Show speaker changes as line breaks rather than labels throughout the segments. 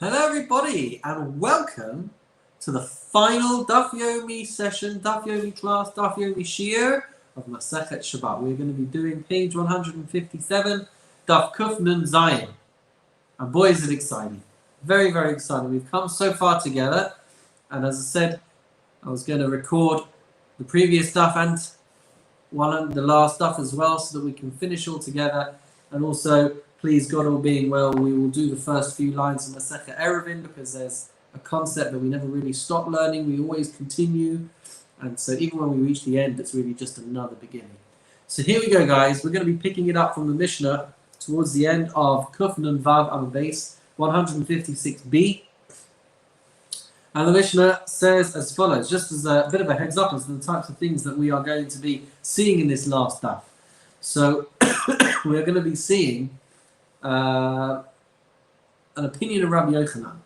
Hello everybody and welcome to the final Daf Yomi session, Daf Yomi class, Daf Yomi Shiur of Masechet Shabbat. We're going to be doing page 157, Daf Kuf Nun Zayin. And boy is it exciting. Very, very exciting. We've come so far together, and as I said, I was going to record the previous Daf and the last Daf as well so that we can finish all together. And also, please God, all being well, we will do the first few lines of Masechet Eruvin because there's a concept that we never really stop learning. We always continue. And so even when we reach the end, it's really just another beginning. So here we go, guys. We're going to be picking it up from the Mishnah towards the end of Kuf Nun Vav Amud Beis, 156b. And the Mishnah says as follows, just as a bit of a heads up as to the types of things that we are going to be seeing in this last daf. So we're going to be seeing an opinion of Rabbi Yochanan,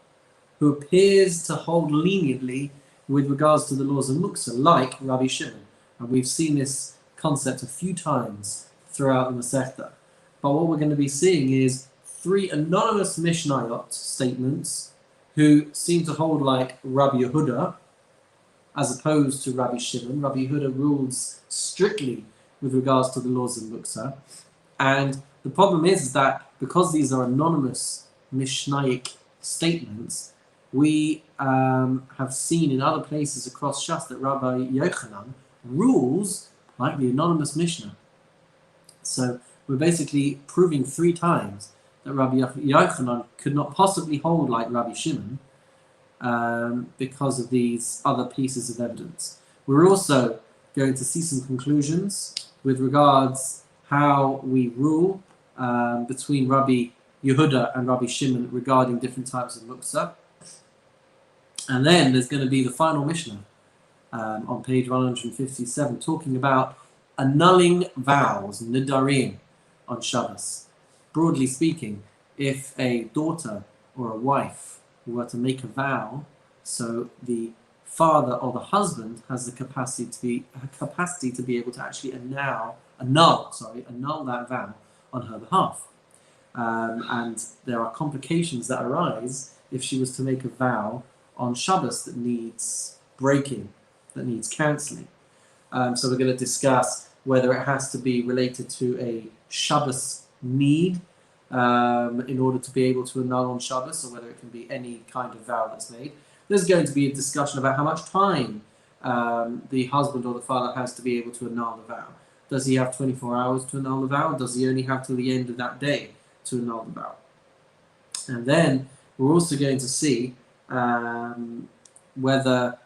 who appears to hold leniently with regards to the laws of Muksa, like Rabbi Shimon. And we've seen this concept a few times throughout the Masechta. But what we're going to be seeing is three anonymous Mishnayot statements who seem to hold like Rabbi Yehuda, as opposed to Rabbi Shimon. Rabbi Yehuda rules strictly with regards to the laws of Muksa. And the problem is that because these are anonymous Mishnaic statements, we have seen in other places across Shas that Rabbi Yochanan rules like the anonymous Mishnah. So we're basically proving three times that Rabbi Yochanan could not possibly hold like Rabbi Shimon because of these other pieces of evidence. We're also going to see some conclusions with regards how we rule between Rabbi Yehuda and Rabbi Shimon regarding different types of muksa. And then there's going to be the final Mishnah on page 157 talking about annulling vows, nidarim, on Shabbos. Broadly speaking, if a daughter or a wife were to make a vow, so the father or the husband has the capacity to be able to actually annul that vow on her behalf. And there are complications that arise if she was to make a vow on Shabbos that needs breaking, that needs cancelling. So we're going to discuss whether it has to be related to a Shabbos need in order to be able to annul on Shabbos, or whether it can be any kind of vow that's made. There's going to be a discussion about how much time the husband or the father has to be able to annul the vow. Does he have 24 hours to annul the vow? Does he only have till the end of that day to annul the vow? And then we're also going to see whether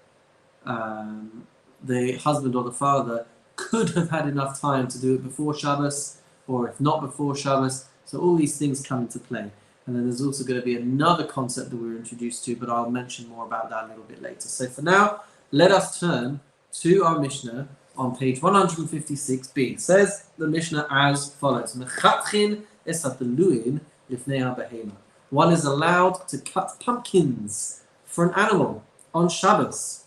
the husband or the father could have had enough time to do it before Shabbos, or if not before Shabbos. So all these things come into play. And then there's also going to be another concept that we're introduced to, but I'll mention more about that a little bit later. So for now, let us turn to our Mishnah on page 156b. It says the Mishnah as follows. One is allowed to cut pumpkins for an animal on Shabbos.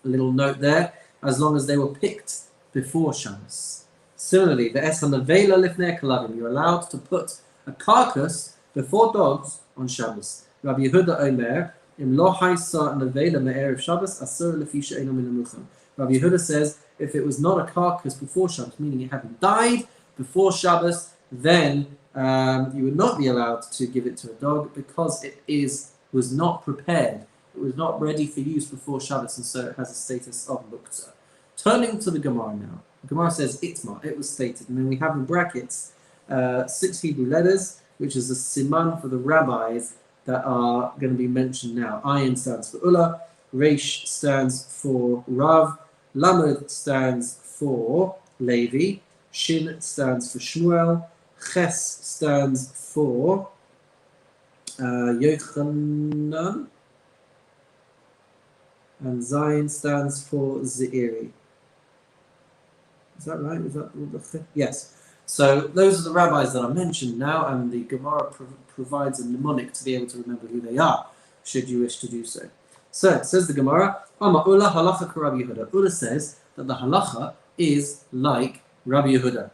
A little note there, as long as they were picked before Shabbos. Similarly, you're allowed to put a carcass before dogs on Shabbos. Rabbi Yehuda Omer, Rabbi Yehuda says, if it was not a carcass before Shabbos, meaning it hadn't died before Shabbos, then you would not be allowed to give it to a dog because it was not prepared. It was not ready for use before Shabbos, and so it has a status of muktzah. Turning to the Gemara now. The Gemara says itmar, it was stated, and then we have in brackets 6 Hebrew letters, which is a siman for the rabbis that are going to be mentioned now. Ayin stands for Ullah, Reish stands for Rav, Lamed stands for Levi, Shin stands for Shmuel, Ches stands for Yochanan, and Zayin stands for Zeiri. Is that right? Is that the yes? So those are the rabbis that are mentioned now, and the Gemara provides a mnemonic to be able to remember who they are, should you wish to do so. So it says the Gemara, Amar Ula halacha ka Rabbi Yehuda. Ula says that the halacha is like Rabbi Yehuda.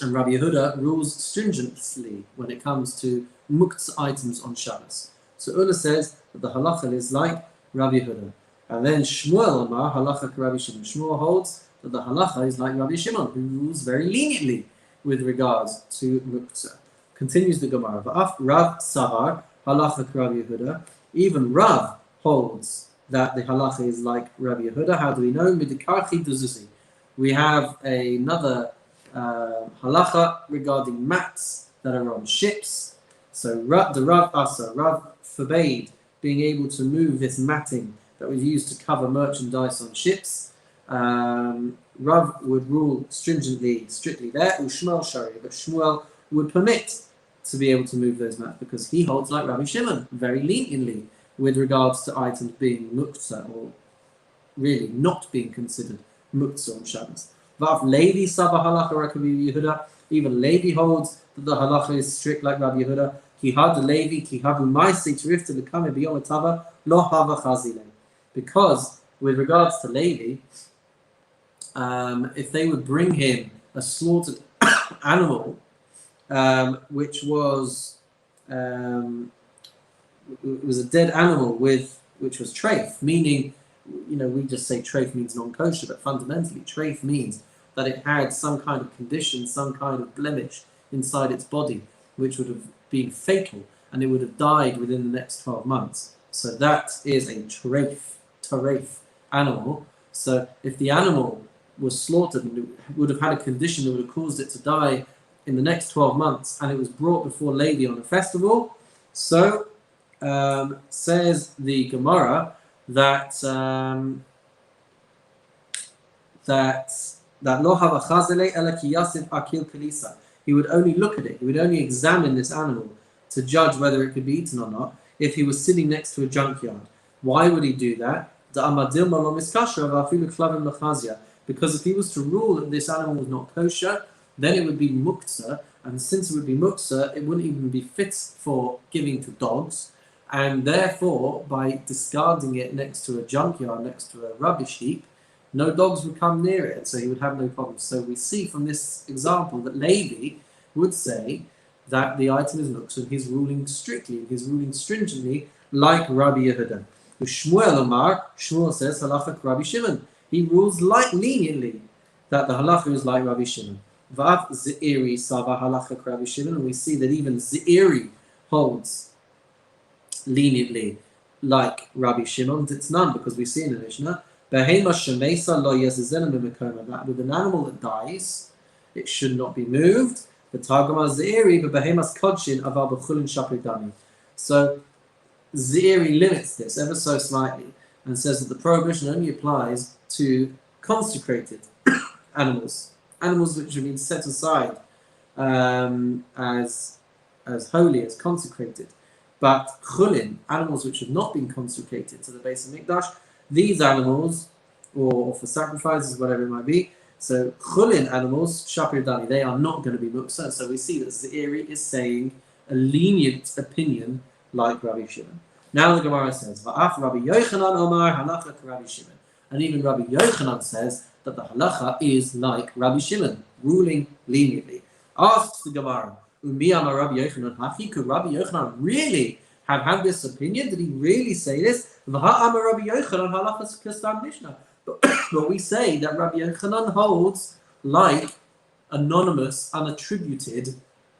And Rabbi Yehuda rules stringently when it comes to muktzah items on Shabbos. So Una says that the halacha is like Rabbi Yehuda. And then Shmuel Omar, halacha Rabbi Shimon. Shmuel holds that the halacha is like Rabbi Shimon, who rules very leniently with regards to muktzah. Continues the Gemara. Rav Savar, halacha Rabbi Yehuda. Even Rav holds that the halacha is like Rabbi Yehuda. How do we know? Midikarchi duzuzi. We have another halacha regarding mats that are on ships. So the Rav forbade being able to move this matting that was used to cover merchandise on ships. Rav would rule strictly there, Ushmuel Shari, but Shmuel would permit to be able to move those mats because he holds like Rabbi Shimon, very leniently with regards to items being muktzah or really not being considered muktzah on Shabbos. Vav Levi Saba halacha Rabbi Yehuda. Even Levi holds that the halacha is strict like Rabbi Yehuda. Ki had Levi ki havu ma'aseh tirifta lekame biyom atava lo hava chazile. Because with regards to Levi, if they would bring him a slaughtered animal, which was it was a dead animal which was treif, meaning, we just say treif means non-kosher, but fundamentally treif means that it had some kind of condition, some kind of blemish inside its body, which would have been fatal, and it would have died within the next 12 months. So that is a treif animal. So if the animal was slaughtered and it would have had a condition that would have caused it to die in the next 12 months, and it was brought before Levi on a festival, so says the Gemara that lo hava chazele ela ki yasif akil kalisa. He would only look at it. He would only examine this animal to judge whether it could be eaten or not if he was sitting next to a junkyard. Why would he do that? Because if he was to rule that this animal was not kosher, then it would be muktzah, and since it would be muktzah, it wouldn't even be fit for giving to dogs, and therefore, by discarding it next to a junkyard, next to a rubbish heap, no dogs would come near it, so he would have no problem. So we see from this example that Levi would say that the item is muktzah, and he's ruling strictly, he's ruling stringently, like Rabbi Yehuda. Shmuel Omar, Shmuel says, halacha Rabbi Shimon. He rules leniently, that the halacha is like Rabbi Shimon. Vav Ze'iri Sava halacha Rabbi Shimon, and we see that even Ze'iri holds leniently like Rabbi Shimon. It's none, because we see in the Mishnah, Behema Shemesa lo yezezena b'mekoma, that with an animal that dies, it should not be moved. The Targuma Ze'iri, but Behemas Kodshin aval b'chulin shapri dami. So Ze'iri limits this ever so slightly and says that the prohibition only applies to consecrated animals which have been set aside as holy, as consecrated. But chulin, animals which have not been consecrated to the base of Mikdash, these animals, or for sacrifices, whatever it might be, so chulin animals, shapir dani, they are not going to be muktzah. So we see that Ze'iri is saying a lenient opinion like Rabbi Shimon. Now the Gemara says, Va'af Rabbi Yochanan Omar halacha Rabbi Shimon. And even Rabbi Yochanan says that the halacha is like Rabbi Shimon, ruling leniently. Asks the Gemara, Umi Amar Rabbi Yochanan Hachi, could Rabbi Yochanan really have had this opinion? Did he really say this? V'ha Amar Rabbi Yochanan halacha Kistam Mishnah. But we say that Rabbi Yochanan holds like anonymous, unattributed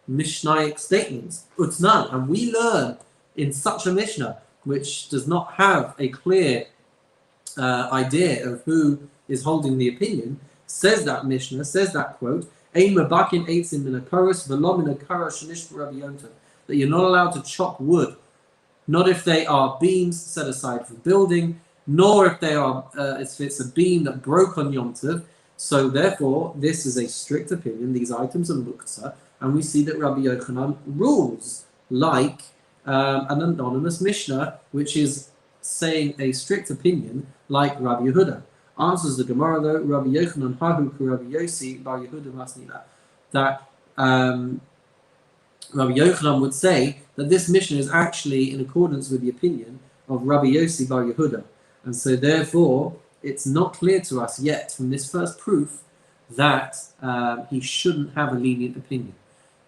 Mishnaic statements. Utnan, and we learn in such a Mishnah, which does not have a clear idea of who is holding the opinion, says that Mishnah, says that quote, that you're not allowed to chop wood, not if they are beams set aside for building, nor if they are if it's a beam that broke on Yom Tov. So therefore, this is a strict opinion. These items are muktzah, and we see that Rabbi Yochanan rules like an anonymous Mishnah, which is saying a strict opinion like Rabbi Yehuda. Answers the Gemara though, Rabbi Yochanan Hahu Rabbi Yossi Bar Yehuda Masnila, that Rabbi Yochanan would say that this Mishnah is actually in accordance with the opinion of Rabbi Yossi Bar Yehuda, and so therefore it's not clear to us yet from this first proof that he shouldn't have a lenient opinion.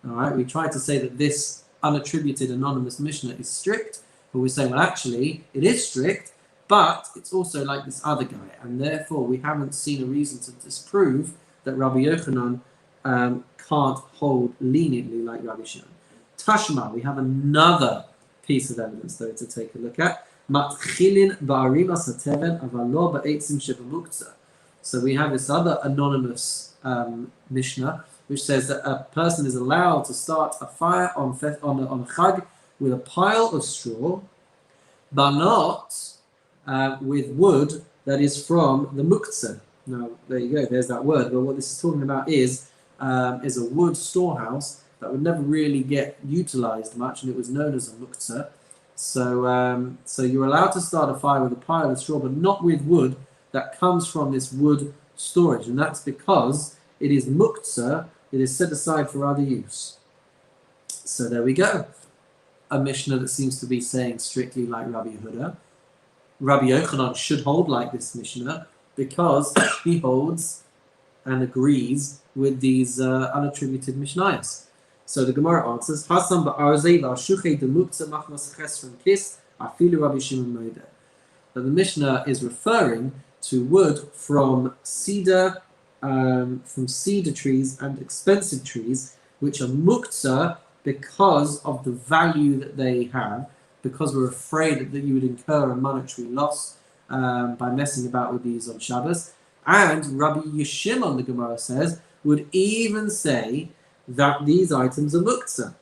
All right, we tried to say that this unattributed anonymous Mishnah is strict, but we're saying, well, actually, it is strict, but it's also like this other guy, and therefore we haven't seen a reason to disprove that Rabbi Yochanan can't hold leniently like Rabbi Shimon. Tashma, we have another piece of evidence, though, to take a look at. Matchilin ba'arimas hateven aval lo ba'etzim shebamuktzah. So we have this other anonymous Mishnah, which says that a person is allowed to start a fire on Chag with a pile of straw, but not with wood that is from the muktzah. Now, there you go, there's that word. But what this is talking about is a wood storehouse that would never really get utilized much, and it was known as a muktzah. So you're allowed to start a fire with a pile of straw, but not with wood that comes from this wood storage, and that's because it is muktzah, it is set aside for other use. So there we go. A Mishnah that seems to be saying strictly like Rabbi Yehuda. Rabbi Yochanan should hold like this Mishnah because he holds and agrees with these unattributed Mishnayos. So the Gemara answers, Hasan ba'arzei v'ashuchei demuktzah machmas chesron kis afilu Rabbi Shimon moedeh. That the Mishnah is referring to wood from cedar trees and expensive trees, which are muktzah because of the value that they have, because we're afraid that you would incur a monetary loss by messing about with these on Shabbos. And Rabbi Yishimon, the Gemara says, would even say that these items are muktzah.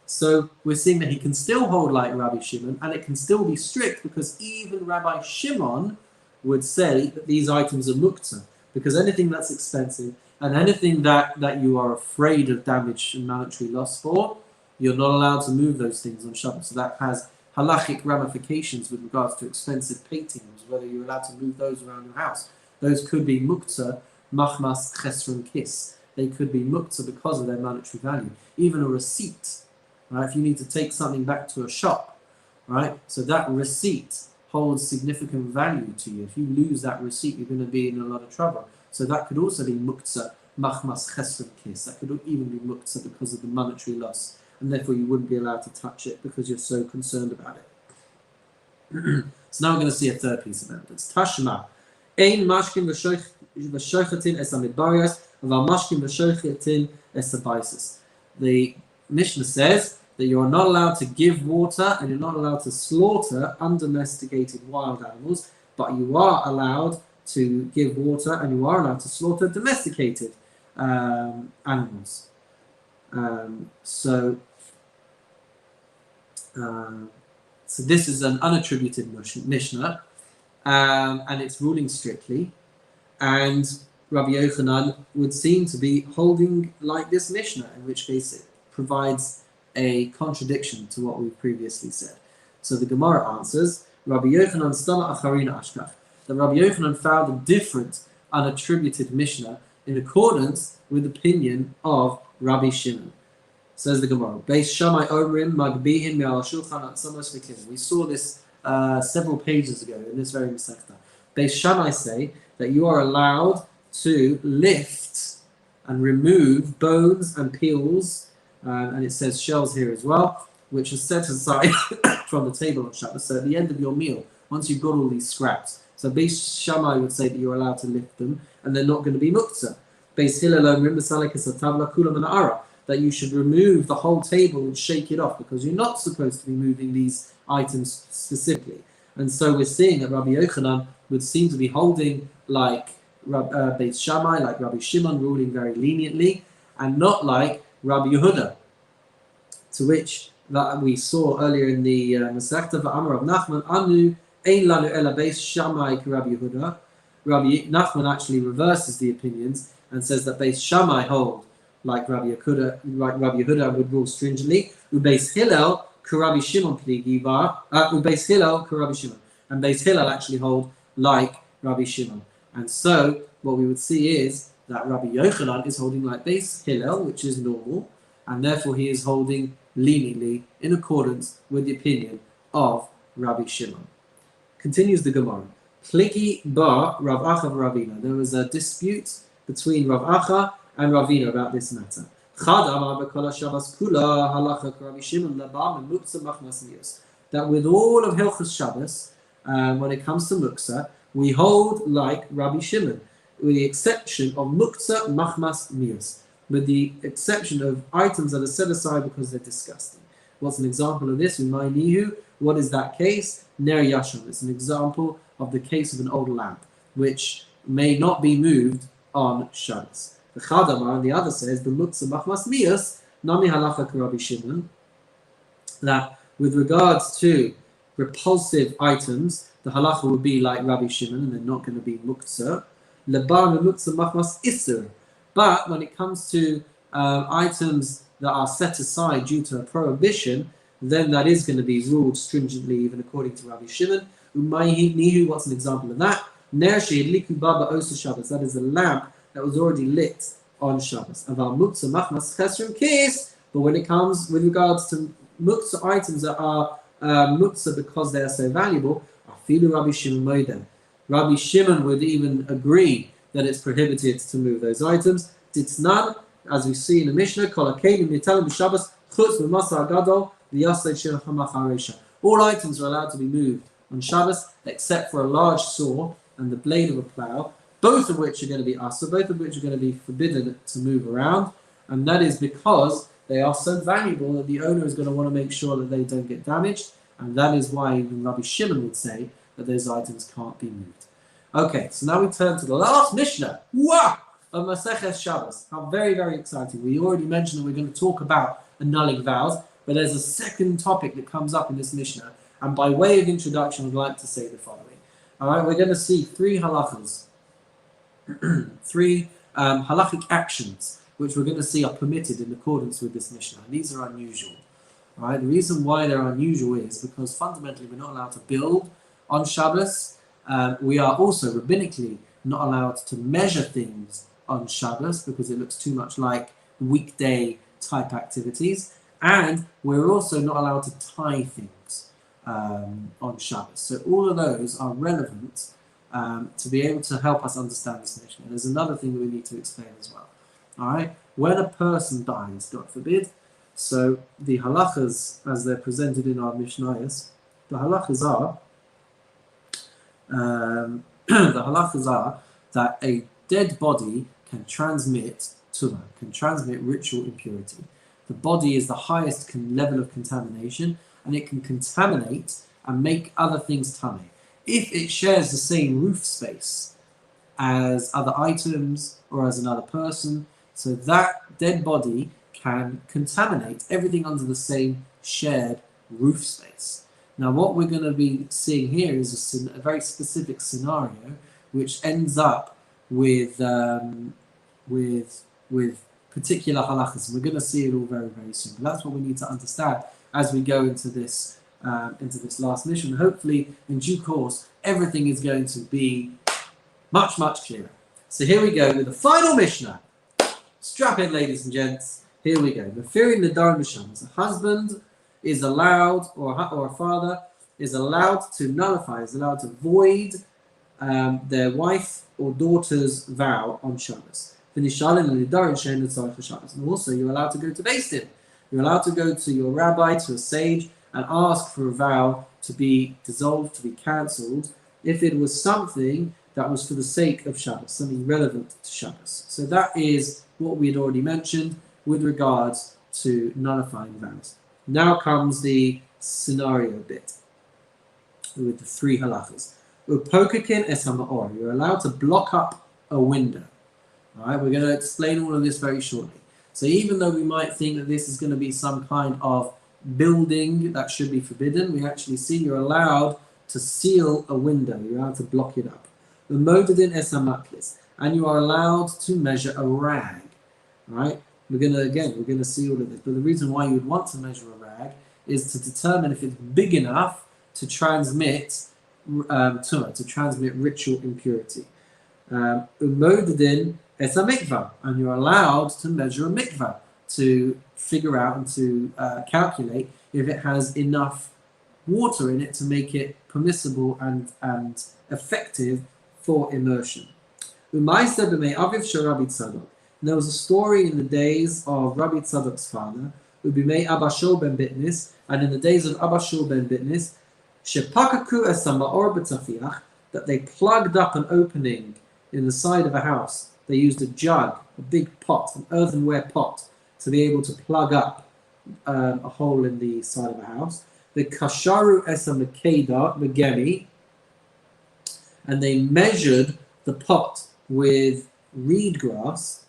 So we're seeing that he can still hold like Rabbi Shimon, and it can still be strict because even Rabbi Shimon would say that these items are muktzah, because anything that's expensive and anything that you are afraid of damage and monetary loss for, you're not allowed to move those things on Shabbat. So that has halachic ramifications with regards to expensive paintings, whether you're allowed to move those around your house. Those could be muktzah, machmas, chesron, kis. They could be muktzah because of their monetary value. Even a receipt, right? If you need to take something back to a shop, right? So that receipt holds significant value to you. If you lose that receipt, you're going to be in a lot of trouble. So that could also be muktzah, machmas, chesron, kis. That could even be muktzah because of the monetary loss, and therefore you wouldn't be allowed to touch it because you're so concerned about it. So now we're going to see a third piece of evidence. Tashma, ein mashkin v'shochatin es amidbarias, aval mashkin v'shochatin es abaisis. The Mishnah says that you are not allowed to give water and you're not allowed to slaughter undomesticated wild animals, but you are allowed to give water and you are allowed to slaughter domesticated animals. So this is an unattributed Mishnah, and it's ruling strictly, and Rabbi Yochanan would seem to be holding like this Mishnah, in which case it provides a contradiction to what we've previously said. So the Gemara answers, Rabbi Yochanan stala acharina ashkach, that Rabbi Yochanan found a different unattributed Mishnah in accordance with the opinion of Rabbi Shimon. Says the Gemara, Beis Shammai Omrim Magbihin Me'al Shulchan Atzamos V'Kivim. We saw this several pages ago in this very Masechta. Beis Shammai say that you are allowed to lift and remove bones and peels, and it says shells here as well, which are set aside from the table on Shabbat. So at the end of your meal, once you've got all these scraps, so Beis Shammai would say that you're allowed to lift them, and they're not going to be muktzah. Beis Hillel Omrim B'Salek Esatavla Kulam and Ara, that you should remove the whole table and shake it off, because you're not supposed to be moving these items specifically. And so we're seeing that Rabbi Yochanan would seem to be holding like Beis Shammai, like Rabbi Shimon, ruling very leniently, and not like Rabbi Yehuda, to which that we saw earlier in the Masechta V'Amar of Nachman, Anu Ein Lanu Ela Beis Shammai Rabbi Yehuda. Rabbi Nachman actually reverses the opinions and says that Beis Shammai hold like Rabbi Yehuda would rule stringently. Ubeis Hillel Rabbi Shimon pligiva. Ubeis Hillel Rabbi Shimon, and Beis Hillel actually hold like Rabbi Shimon. And so what we would see is that Rabbi Yochanan is holding like Beis Hillel, which is normal, and therefore he is holding leniently in accordance with the opinion of Rabbi Shimon. Continues the Gemara. Pligi ba Rav Acha v'Ravina. There was a dispute between Rav Acha and Ravina about this matter. That with all of Hilchos Shabbos, when it comes to muksa, we hold like Rabbi Shimon, with the exception of muksa machmas mius, with the exception of items that are set aside because they're disgusting. What's an example of this? Umaynihu. What is that case? Ner yasham. It's an example of the case of an old lamp, which may not be moved on Shabbos. The Chadamar on the other says, the muksa machmas mius, nami halacha Rabbi Shimon, that with regards to repulsive items, the halacha would be like Rabbi Shimon, and they're not going to be muksa. Lebar muksa machmas isur. But when it comes to items that are set aside due to a prohibition, then that is going to be ruled stringently, even according to Rabbi Shimon. Umayhi nihu, what's an example of that? Ner she'idliku baba osa Shabbos. That is a lamp that was already lit on Shabbos. Aval muksa machmas chesron kis. But when it comes with regards to muksa items that are muksa because they are so valuable, afilu Rabbi Shimon moedem. Rabbi Shimon would even agree that it's prohibited to move those items. Ditnan, as we see in the Mishnah, all items are allowed to be moved on Shabbos except for a large saw and the blade of a plough, both of which are going to be asa, both of which are going to be forbidden to move around, and that is because they are so valuable that the owner is going to want to make sure that they don't get damaged, and that is why even Rabbi Shimon would say that those items can't be moved. Okay, so now we turn to the last Mishnah. Wow! Of Masechet Shabbos. How very, very exciting. We already mentioned that we're going to talk about annulling vows, but there's a second topic that comes up in this Mishnah, and by way of introduction, I'd like to say the following. Alright, we're going to see three halachas, three halachic actions, which we're going to see are permitted in accordance with this Mishnah. And these are unusual. Alright, the reason why they're unusual is because fundamentally we're not allowed to build on Shabbos. We are also rabbinically not allowed to measure things on Shabbos because it looks too much like weekday type activities, and we're also not allowed to tie things on Shabbos. So all of those are relevant to be able to help us understand this Mishnah. There's another thing that we need to explain as well. All right, when a person dies, God forbid, so the halachas as they're presented in our Mishnayos, the halachas are that a dead body can transmit tumah, can transmit ritual impurity. The body is the highest level of contamination, and it can contaminate and make other things tameh. If it shares the same roof space as other items or as another person, so that dead body can contaminate everything under the same shared roof space. Now, what we're going to be seeing here is a very specific scenario, which ends up with particular halachas, and we're going to see it all very, very soon. But that's what we need to understand as we go into this last mission. Hopefully, in due course, everything is going to be much, much clearer. So here we go with the final Mishnah. Strap in, ladies and gents. Here we go. Mefirin Nadar Misham. A husband is allowed, or a father is allowed to nullify, is allowed to void their wife or daughter's vow on Shabbos. And also, you're allowed to go to Beis Din. You're allowed to go to your rabbi, to a sage, and ask for a vow to be dissolved, to be cancelled, if it was something that was for the sake of Shabbos, something relevant to Shabbos. So that is what we had already mentioned with regards to nullifying vows. Now comes the scenario bit with the three halachas. Upokakin es ha'ma'or. You're allowed to block up a window. All right, we're going to explain all of this very shortly. So even though we might think that this is going to be some kind of building that should be forbidden, we actually see you're allowed to seal a window. You're allowed to block it up. Umodadin es ha'maklis. And you are allowed to measure a rag. All right. We're going to see all of this. But the reason why you would want to measure a rag is to determine if it's big enough to transmit tumah, to transmit ritual impurity. Umodadin es ha'mikvah, and you're allowed to measure a mikvah to figure out and to calculate if it has enough water in it to make it permissible and effective for immersion. If There was a story in the days of Rabbi Tzadok's father, Ubimei Abba Shul ben Bitnis, and in the days of Abba Shul ben Bitnis, Shepakaku es ha'ma'or b'tafiach, that they plugged up an opening in the side of a house. They used a jug, a big pot, an earthenware pot, to be able to plug up a hole in the side of a house. The kasharu es ha'mekeda megemi, and they measured the pot with reed grass,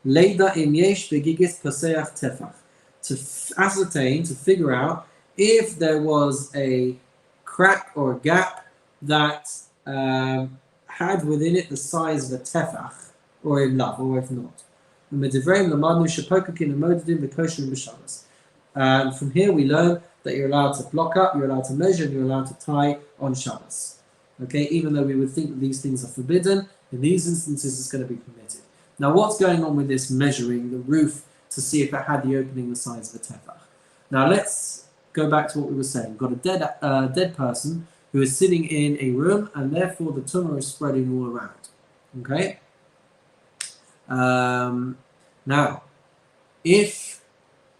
leida im yesh begigis paseach tefach, to ascertain, to figure out if there was a crack or a gap that had within it the size of a tefach, or in love, or if not. And from here we learn that you're allowed to block up, you're allowed to measure, and you're allowed to tie on Shabbos. Okay, even though we would think that these things are forbidden, in these instances it's going to be permitted. Now, what's going on with this measuring the roof to see if it had the opening the size of a tefach? Now, let's go back to what we were saying. We've got a dead person who is sitting in a room, and therefore the tumor is spreading all around. Okay. Now, if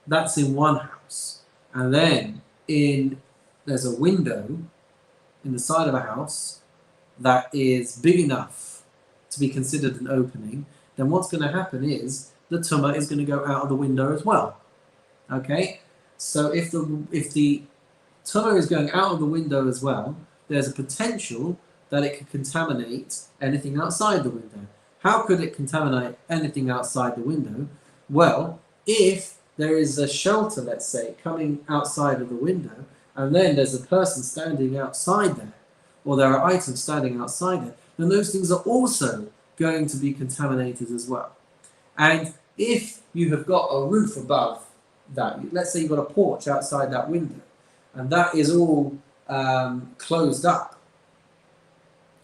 that's in one house, and then there's a window in the side of a house that is big enough to be considered an opening, then what's going to happen is the tumor is going to go out of the window as well. Okay, so if the tumor is going out of the window as well, there's a potential that it could contaminate anything outside the window. How could it contaminate anything outside the window? Well, if there is a shelter, let's say, coming outside of the window, and then there's a person standing outside there, or there are items standing outside there, then those things are also going to be contaminated as well. And if you have got a roof above that, let's say you've got a porch outside that window, and that is all closed up,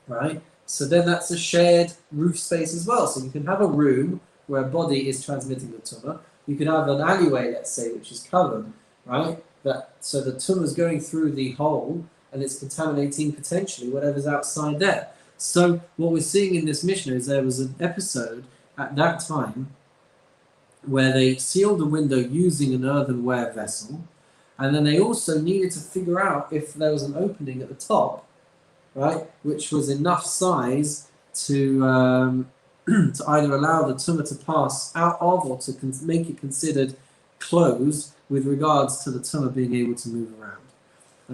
right? So then that's a shared roof space as well. So you can have a room where a body is transmitting the tumor. You can have an alleyway, let's say, which is covered, right? So the tumor is going through the hole and it's contaminating potentially whatever's outside there. So what we're seeing in this Mishnah is there was an episode at that time where they sealed the window using an earthenware vessel, and then they also needed to figure out if there was an opening at the top, right, which was enough size to to either allow the tumor to pass out of or to make it considered closed with regards to the tumor being able to move around.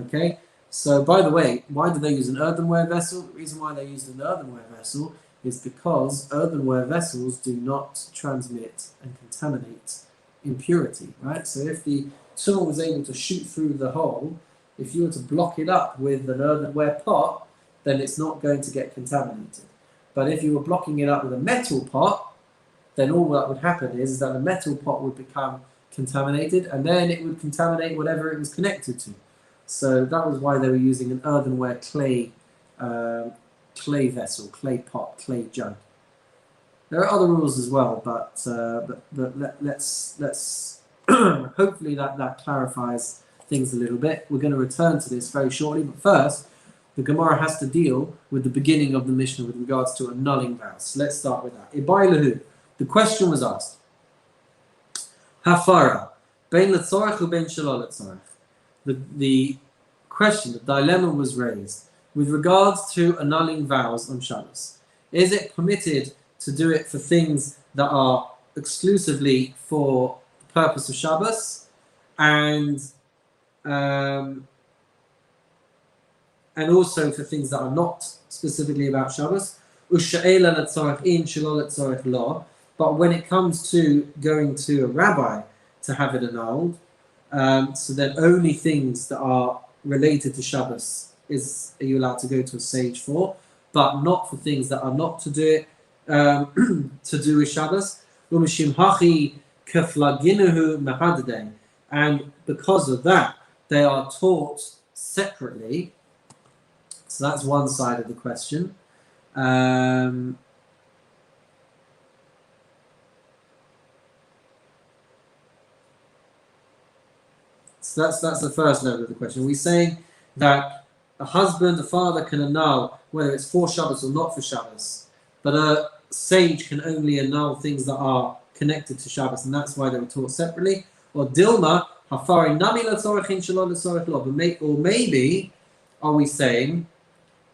Okay, so by the way, why did they use an earthenware vessel? The reason why they used an earthenware vessel is because earthenware vessels do not transmit and contaminate impurity, right? So if the tumor was able to shoot through the hole, if you were to block it up with an earthenware pot, then it's not going to get contaminated. But if you were blocking it up with a metal pot, then all that would happen is that the metal pot would become contaminated, and then it would contaminate whatever it was connected to. So that was why they were using an earthenware clay vessel, clay pot, clay jug. There are other rules as well, but let's hopefully that clarifies things a little bit. We're going to return to this very shortly, but first, the Gemara has to deal with the beginning of the Mishnah with regards to annulling vows. So let's start with that. Ibai lehu. The question was asked. Hafara. Bein letzorach ubein shelo letzorach. The question, the dilemma was raised with regards to annulling vows on Shabbos. Is it permitted to do it for things that are exclusively for the purpose of Shabbos, and also for things that are not specifically about Shabbos? But when it comes to going to a rabbi to have it annulled, so then only things that are related to Shabbos are you allowed to go to a sage for, but not for things that are not to do it to do with Shabbos. And because of that, they are taught separately. So that's one side of the question. So that's the first level of the question. We're saying that a husband, a father can annul whether it's for Shabbos or not for Shabbos. But sage can only annul things that are connected to Shabbos, and that's why they were taught separately. Or Dilma, Hafari Nami Latzorachin Shalom Latzorach Lo. Or maybe, are we saying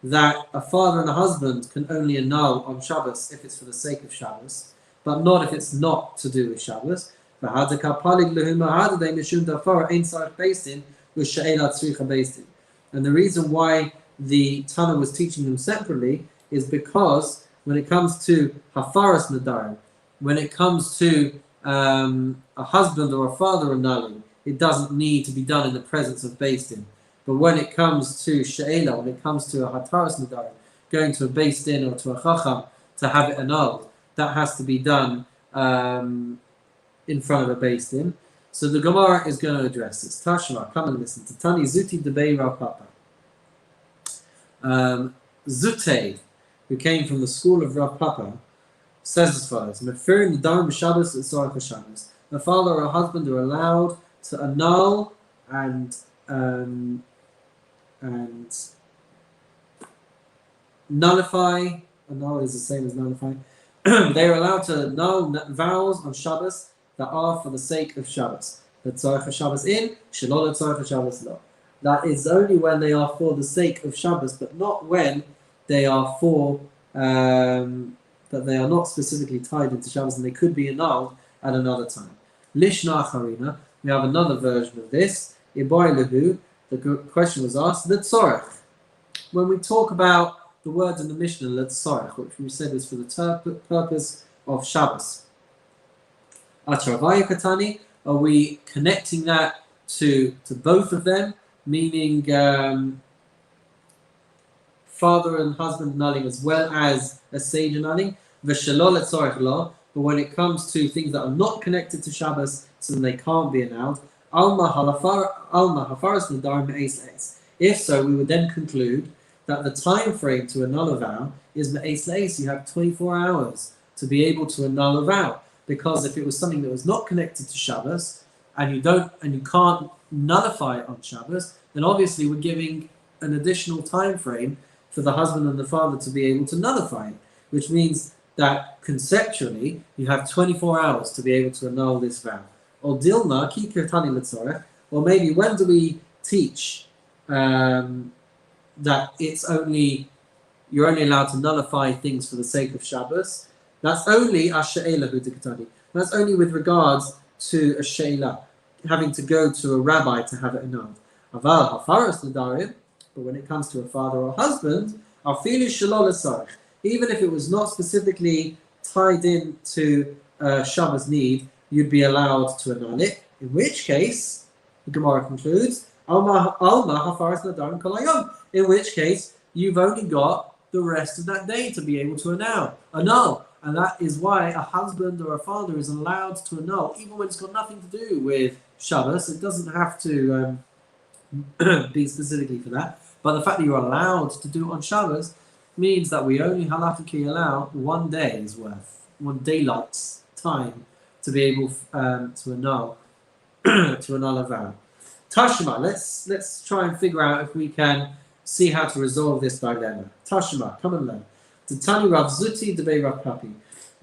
that a father and a husband can only annul on Shabbos if it's for the sake of Shabbos, but not if it's not to do with Shabbos? And the reason why the Tana was teaching them separately is because when it comes to Hafaras Nadarim, when it comes to a husband or a father annulling, it doesn't need to be done in the presence of Beis Din. But when it comes to She'ela, when it comes to a Hataras Nadarim, going to a Beis Din or to a Chacham to have it annulled, that has to be done in front of a Beis Din. So the Gemara is going to address this. Tashma, come and listen. Tani Zuti Debei Rav Papa. Zute, who came from the school of Rav Papa, says as follows: Mefirin Nadarim Shabbos and Sorach Shabbos. A father or a husband are allowed to annul and nullify. Annul is the same as nullify. They are allowed to annul vows on Shabbos that are for the sake of Shabbos. Letzorach Shabbos in, Shalom Letzorach Shabbos lo. That is only when they are for the sake of Shabbos, but not when they are for that they are not specifically tied into Shabbos, and they could be annulled at another time. Lishna Acharina, we have another version of this. Ibai Lehu, the question was asked, Letzorach. When we talk about the words in the Mishnah, Letzorach, which we said is for the purpose of Shabbos. Atravaya Katani, are we connecting that to both of them, meaning father and husband annulling as well as a sage annulling? V'shalol letzorach lo. But when it comes to things that are not connected to Shabbos, so then they can't be annulled. Alma hafaras nadarim me'es le'es. If so, we would then conclude that the time frame to annul a vow is me'es le'es. You have 24 hours to be able to annul a vow. Because if it was something that was not connected to Shabbos, and you can't nullify it on Shabbos, then obviously we're giving an additional time frame for the husband and the father to be able to nullify it, which means that conceptually you have 24 hours to be able to annul this vow. Or dilma ki kirtani letzorech, or maybe when do we teach that you're only allowed to nullify things for the sake of Shabbos? That's only ashe'ela hudikatani. That's only with regards to a she'ela, having to go to a rabbi to have it annulled. Aval hafaras nadarim, but when it comes to a father or husband, afilu shalol letzorech, even if it was not specifically tied in to Shabbos need, you'd be allowed to annul it. In which case, the Gemara concludes, Alma hafaras nadarim kol hayom. In which case, you've only got the rest of that day to be able to annul. And that is why a husband or a father is allowed to annul, even when it's got nothing to do with Shabbos. It doesn't have to be specifically for that. But the fact that you're allowed to do it on Shabbos means that we only halakhically allow 1 day's worth, 1 daylight's time to be able to annul a vow. Tashma, let's try and figure out if we can see how to resolve this dilemma. Tashma, come and learn. To Tani Rav Zuti Debei Rav Papi,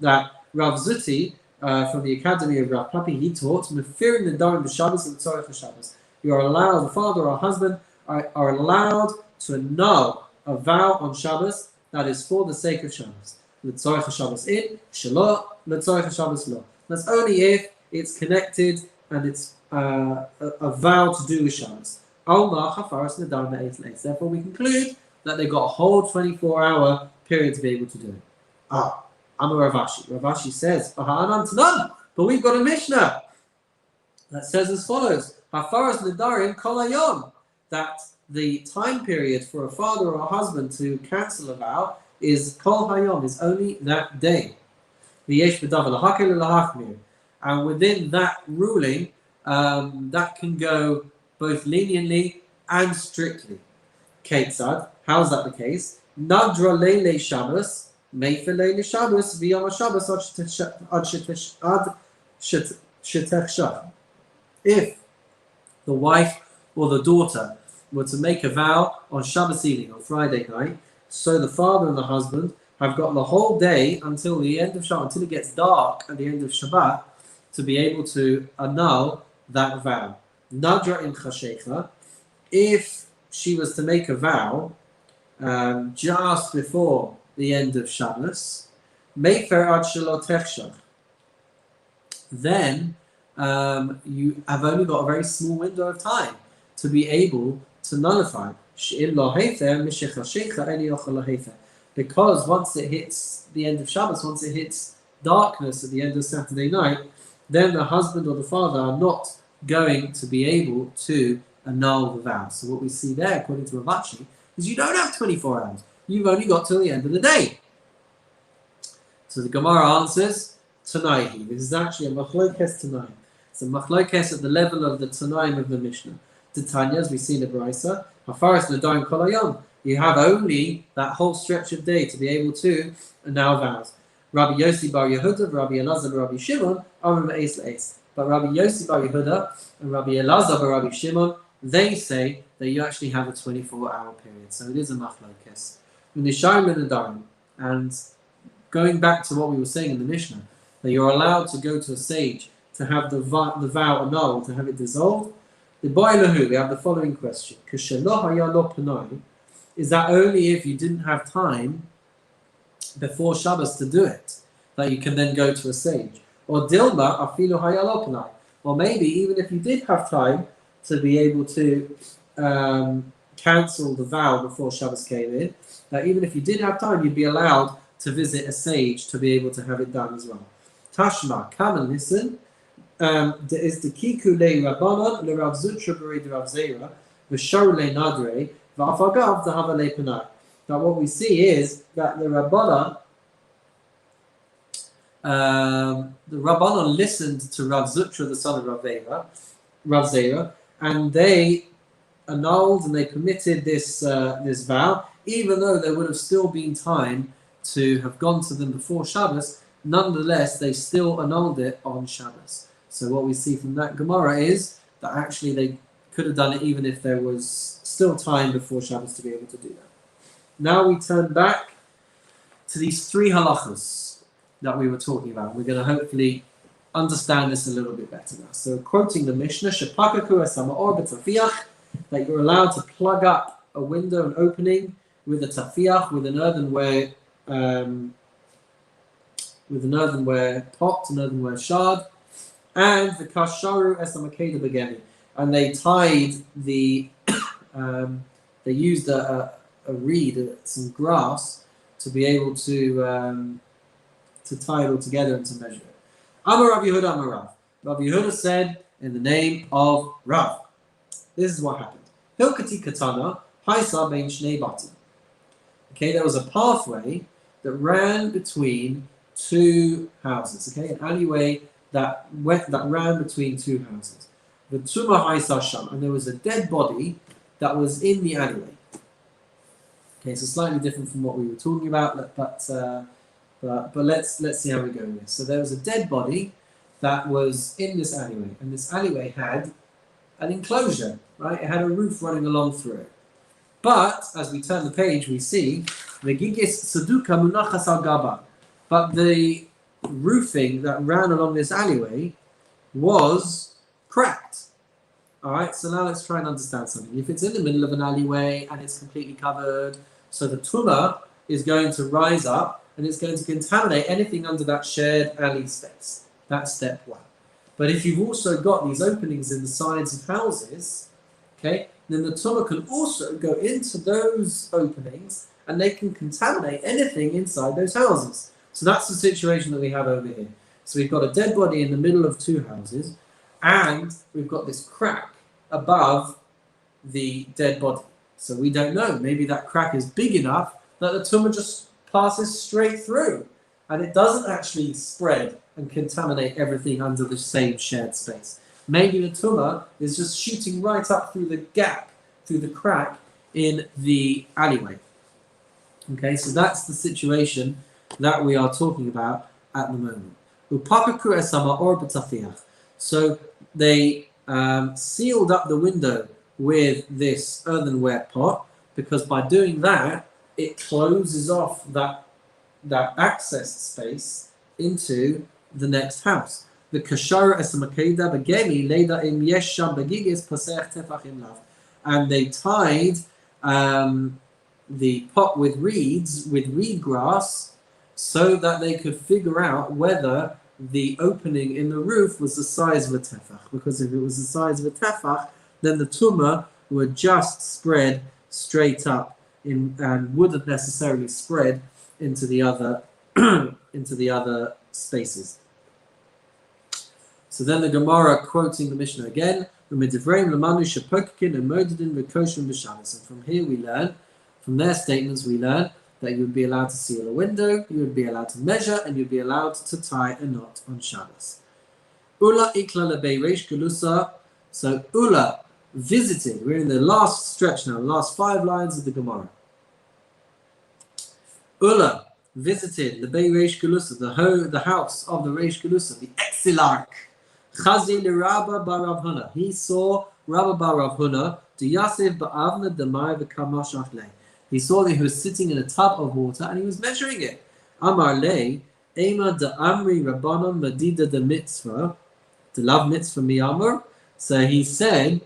that Rav Zuti from the Academy of Rav Papi, he taught Mefirin Nadarim b'Shabbos and Tzorech Shabbos. You are allowed, the father or husband are allowed to annul a vow on Shabbos that is for the sake of Shabbos. L'Tzorech Shabbos in, Shelo L'Tzorech Shabbos lo. That's only if it's connected and it's a vow to do with Shabbos. Alma Chafaras Nadarim me'es le'es. Therefore, we conclude that they've got a whole 24-hour period to be able to do it. I'm a Ravashi. Ravashi says, but we've got a Mishnah that says as follows: Hafaras Nadarim kol hayom, that the time period for a father or a husband to cancel a vow is kol hayom, is only that day. And within that ruling, that can go both leniently and strictly. Ketzad, how's that the case? Nadra leile Shabbos, meife leile Shabbos, v'yom Shabbos ad shetechshach. If the wife or the daughter were to make a vow on Shabbos evening, on Friday night, so the father and the husband have got the whole day until the end of Shabbat, until it gets dark at the end of Shabbat, to be able to annul that vow. Nadra in Chashecha, if she was to make a vow just before the end of Shabbos, Mefer ad shelo techshach, then you have only got a very small window of time to be able to nullify. Because once it hits the end of Shabbos, once it hits darkness at the end of Saturday night, then the husband or the father are not going to be able to annul the vow. So what we see there, according to Ravachi, is you don't have 24 hours. You've only got till the end of the day. So the Gemara answers, Tanaihi. This is actually a machlokes Tanaim. It's a machlokes at the level of the Tanaim of the Mishnah. The Tanya, as we see in the Brisa, Hafaris Nadaim Kolayom. You have only that whole stretch of day to be able to annul vows. Rabbi Yossi bar Yehuda, Rabbi Elazar bar Rabbi Shimon are Eis Le'Eis. But Rabbi Yossi bar Yehuda and Rabbi Elazar bar Rabbi Shimon, they say that you actually have a 24-hour period. So it is a machlokes. And going back to what we were saying in the Mishnah, that you're allowed to go to a sage to have the vow annulled, to have it dissolved. The Boilahu, we have the following question. Is that only if you didn't have time before Shabbos to do it, that you can then go to a sage? Or Dilma afilu hayalopanai. Or maybe even if you did have time to be able to cancel the vow before Shabbos came in, that even if you did have time, you'd be allowed to visit a sage to be able to have it done as well. Tashma, come and listen. There is the Kiku le Rabbanon, le Rav Zutra b'rei Rav Zera, v'shor le Nadre, v'afagav d'hava le Panai. Now what we see is that the Rabbanon listened to Rav Zutra, the son of Rav Zera, and they annulled and they permitted this vow, even though there would have still been time to have gone to them before Shabbos. Nonetheless, they still annulled it on Shabbos. So what we see from that Gemara is that actually they could have done it even if there was still time before Shabbos to be able to do that. Now we turn back to these three halachas that we were talking about. We're going to hopefully understand this a little bit better now. So quoting the Mishnah, that you're allowed to plug up a window, an opening, with a tafiach, with an earthenware pot, an earthenware shard, and the kasharu esamakeda begeni, and they tied the they used a reed, some grass, to be able to tie it all together and to measure it. Amar Rav Yehuda Amar Rav. Rav Yehuda said, in the name of Rav. This is what happened. Hilkati katana haisa bein shnei batim. Okay, there was a pathway that ran between two houses. Okay, an alleyway that ran between two houses. The tuma haisa sham, and there was a dead body that was in the alleyway. Okay, so slightly different from what we were talking about, but let's see how we go with this. So there was a dead body that was in this alleyway, and this alleyway had an enclosure, right? It had a roof running along through it. But as we turn the page, we see the gigis saduka munachas al gaba. But the roofing that ran along this alleyway was cracked. All right. So now let's try and understand something. If it's in the middle of an alleyway and it's completely covered, so the tumah is going to rise up and it's going to contaminate anything under that shared alley space. That's step one. But if you've also got these openings in the sides of houses, okay, then the tumah can also go into those openings and they can contaminate anything inside those houses. So that's the situation that we have over here. So we've got a dead body in the middle of two houses, and we've got this crack above the dead body. So we don't know. Maybe that crack is big enough that the tumah just passes straight through, and it doesn't actually spread and contaminate everything under the same shared space. Maybe the tumah is just shooting right up through the gap, through the crack in the alleyway. Okay, so that's the situation that we are talking about at the moment. So they sealed up the window with this earthenware pot, because by doing that, it closes off that that access space into the next house. The kashara esamakeda begemi leda im yesh sham begigis pasech tefach im lav, and they tied the pot with reed grass, so that they could figure out whether the opening in the roof was the size of a tefach. Because if it was the size of a tefach, then the tumah would just spread straight up and wouldn't necessarily spread into the other spaces. So then the Gemara, quoting the Mishnah again, and from here we learn, from their statements we learn that you would be allowed to seal a window, you would be allowed to measure, and you'd be allowed to tie a knot on Shabbos. Ula ikla lebei reish gelusa. So Ula visited. We're in the last stretch now, the last 5 lines of the Gemara. Ula visited the Bei Reish Gelusa, the house of the Reish Gelusa, the exilarch. Chazi l'Rabba bar Rav Huna. He saw Rabba bar Rav Huna, Yasif ba'avna demai v'kamashach lei. He saw that he was sitting in a tub of water and he was measuring it. Amar lei, ema da amri rabbanon madida de mitzvah, the love mitzvah miyamur. So he said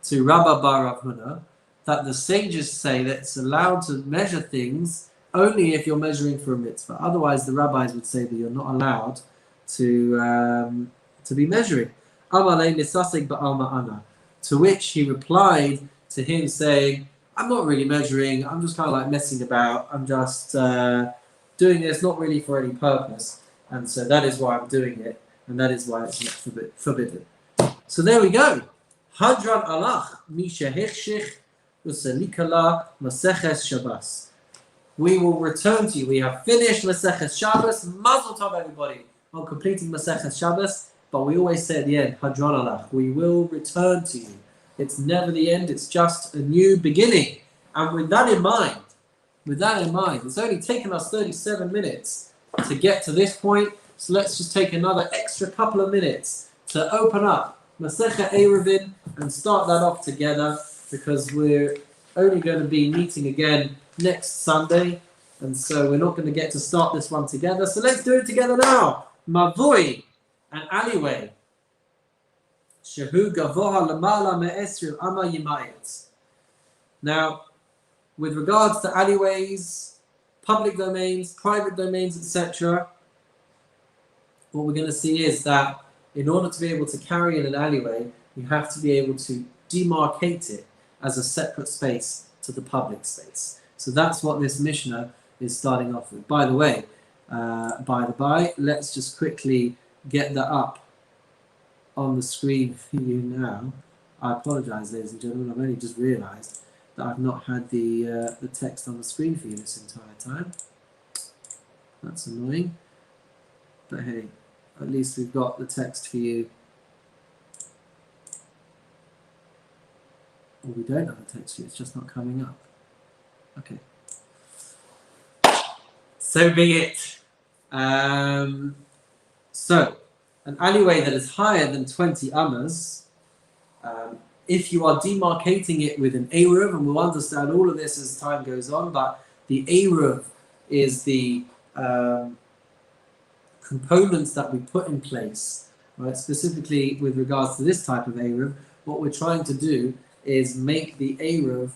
to Rabba bar Rav Huna that the sages say that it's allowed to measure things only if you're measuring for a mitzvah. Otherwise, the rabbis would say that you're not allowed to be measuring. To which he replied to him saying, I'm not really measuring, I'm just kind of like messing about, I'm just doing this not really for any purpose, and so that is why I'm doing it, and that is why it's not forbidden. So there we go. Hadran alach misha hechshich usalikala maseches Shabbos. We will return to you. We have finished Maseches Shabbos. Mazel tov, everybody, on completing Maseches Shabbos. But we always say at the end, Hadran alach, we will return to you. It's never the end. It's just a new beginning. And with that in mind, it's only taken us 37 minutes to get to this point. So let's just take another extra couple of minutes to open up Masechet Eruvin and start that off together, because we're only going to be meeting again next Sunday, and so we're not going to get to start this one together. So let's do it together now. Mavoi, an alleyway. Shehu gavoha lamala me'esriv ama yimayet. Now, with regards to alleyways, public domains, private domains, etc., what we're going to see is that in order to be able to carry in an alleyway, you have to be able to demarcate it as a separate space to the public space. So that's what this Mishnah is starting off with. By the way, let's just quickly get that up on the screen for you now. I apologize, ladies and gentlemen, I've only just realized that I've not had the text on the screen for you this entire time. That's annoying. But hey, at least we've got the text for you. Or we don't have a text for you, it's just not coming up. Okay. So be it. So, an alleyway that is higher than 20 amas, if you are demarcating it with an Eruv, and we'll understand all of this as time goes on, but the Eruv is the components that we put in place, right? Specifically with regards to this type of Eruv, what we're trying to do is make the Eruv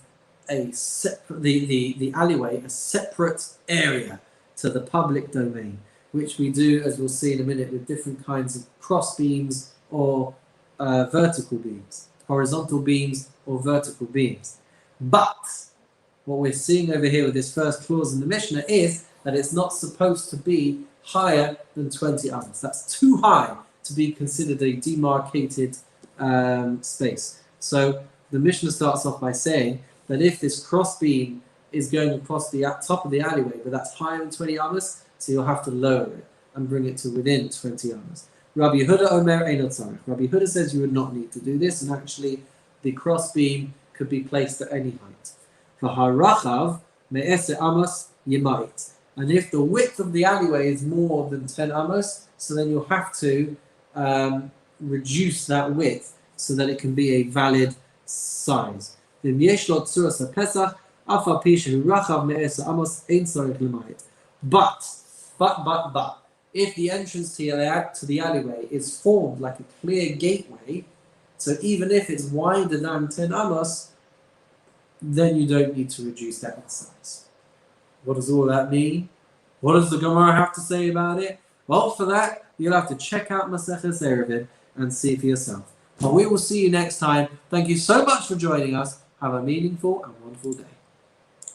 a separate, the alleyway a separate area to the public domain, which we do, as we'll see in a minute, with different kinds of cross beams or vertical beams, horizontal beams or vertical beams. But what we're seeing over here with this first clause in the Mishnah is that it's not supposed to be higher than 20 amas. That's too high to be considered a demarcated space. So the Mishnah starts off by saying that if this cross beam is going across the top of the alleyway, but that's higher than 20 amas, so you'll have to lower it and bring it to within 20 amas. Rabbi Yehuda Omer Einot Tzarich. Rabbi Yehuda says you would not need to do this, and actually the cross beam could be placed at any height. V'harachav me'ese amas yimait. And if the width of the alleyway is more than 10 amas, so then you'll have to reduce that width so that it can be a valid size. But, if the entrance to the alleyway is formed like a clear gateway, so even if it's wider than 10 amos, then you don't need to reduce that in size. What does all that mean? What does the Gemara have to say about it? Well, for that, you'll have to check out Maseches Eruvin and see for yourself. But we will see you next time. Thank you so much for joining us. Have a meaningful and wonderful day.